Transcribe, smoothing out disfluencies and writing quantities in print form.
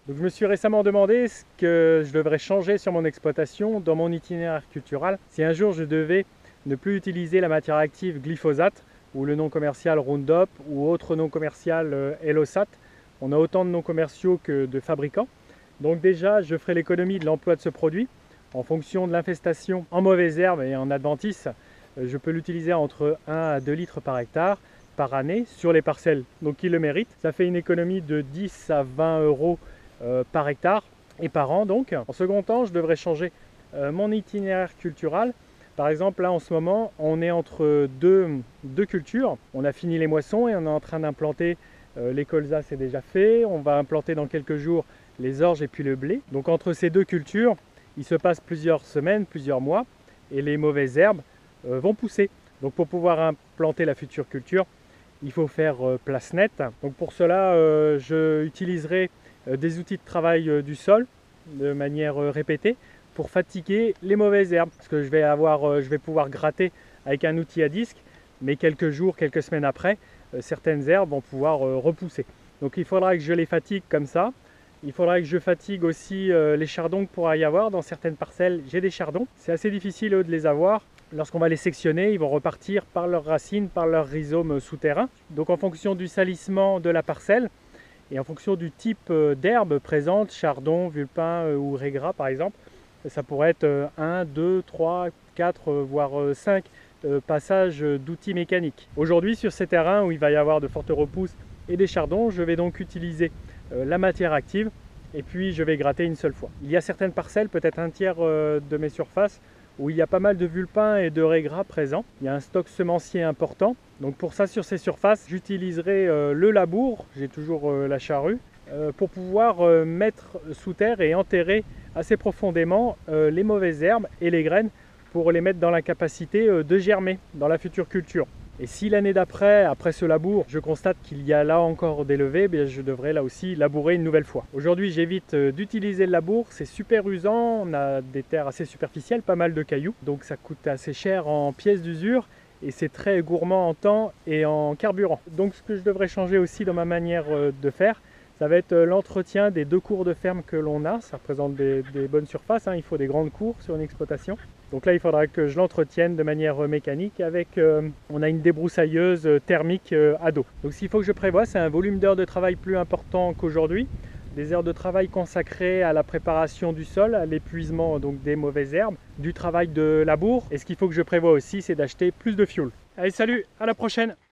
Donc je me suis récemment demandé ce que je devrais changer sur mon exploitation, dans mon itinéraire cultural, si un jour je devais ne plus utiliser la matière active glyphosate, ou le nom commercial Roundup, ou autre nom commercial Elosat. On a autant de noms commerciaux que de fabricants. Donc déjà, je ferai l'économie de l'emploi de ce produit. En fonction de l'infestation en mauvaises herbes et en adventices, je peux l'utiliser entre 1 à 2 litres par hectare par année sur les parcelles donc qui le méritent. Ça fait une économie de 10 à 20 euros par hectare et par an. Donc en second temps, je devrais changer mon itinéraire cultural. Par exemple, là en ce moment, on est entre deux cultures. On a fini les moissons et on est en train d'implanter les colzas, c'est déjà fait. On va implanter dans quelques jours les orges et puis le blé. Donc entre ces deux cultures, il se passe plusieurs semaines, plusieurs mois, et les mauvaises herbes vont pousser. Donc pour pouvoir implanter la future culture, il faut faire place nette. Donc pour cela, je utiliserai des outils de travail du sol de manière répétée pour fatiguer les mauvaises herbes. Parce que je vais pouvoir gratter avec un outil à disque, mais quelques jours, quelques semaines après, certaines herbes vont pouvoir repousser. Donc il faudra que je les fatigue comme ça. Il faudra que je fatigue aussi les chardons que pourra y avoir. Dans certaines parcelles, j'ai des chardons. C'est assez difficile de les avoir. Lorsqu'on va les sectionner, ils vont repartir par leurs racines, par leurs rhizomes souterrains. Donc en fonction du salissement de la parcelle et en fonction du type d'herbe présente, chardon, vulpin ou régras par exemple, ça pourrait être 1, 2, 3, 4, voire 5 passages d'outils mécaniques. Aujourd'hui, sur ces terrains où il va y avoir de fortes repousses et des chardons, je vais donc utiliser la matière active et puis je vais gratter une seule fois. Il y a certaines parcelles, peut-être un tiers de mes surfaces, où il y a pas mal de vulpins et de régras présents. Il y a un stock semencier important. Donc pour ça, sur ces surfaces, j'utiliserai le labour, j'ai toujours la charrue, pour pouvoir mettre sous terre et enterrer assez profondément les mauvaises herbes et les graines pour les mettre dans la capacité de germer dans la future culture. Et si l'année d'après, après ce labour, je constate qu'il y a là encore des levées, bien je devrais là aussi labourer une nouvelle fois. Aujourd'hui, j'évite d'utiliser le labour, c'est super usant, on a des terres assez superficielles, pas mal de cailloux, donc ça coûte assez cher en pièces d'usure et c'est très gourmand en temps et en carburant. Donc ce que je devrais changer aussi dans ma manière de faire, ça va être l'entretien des 2 cours de ferme que l'on a. Ça représente des bonnes surfaces, hein. Il faut des grandes cours sur une exploitation. Donc là, il faudra que je l'entretienne de manière mécanique avec, on a une débroussailleuse thermique à dos. Donc ce qu'il faut que je prévoie, c'est un volume d'heures de travail plus important qu'aujourd'hui. Des heures de travail consacrées à la préparation du sol, à l'épuisement donc des mauvaises herbes, du travail de labour. Et ce qu'il faut que je prévoie aussi, c'est d'acheter plus de fioul. Allez, salut, à la prochaine!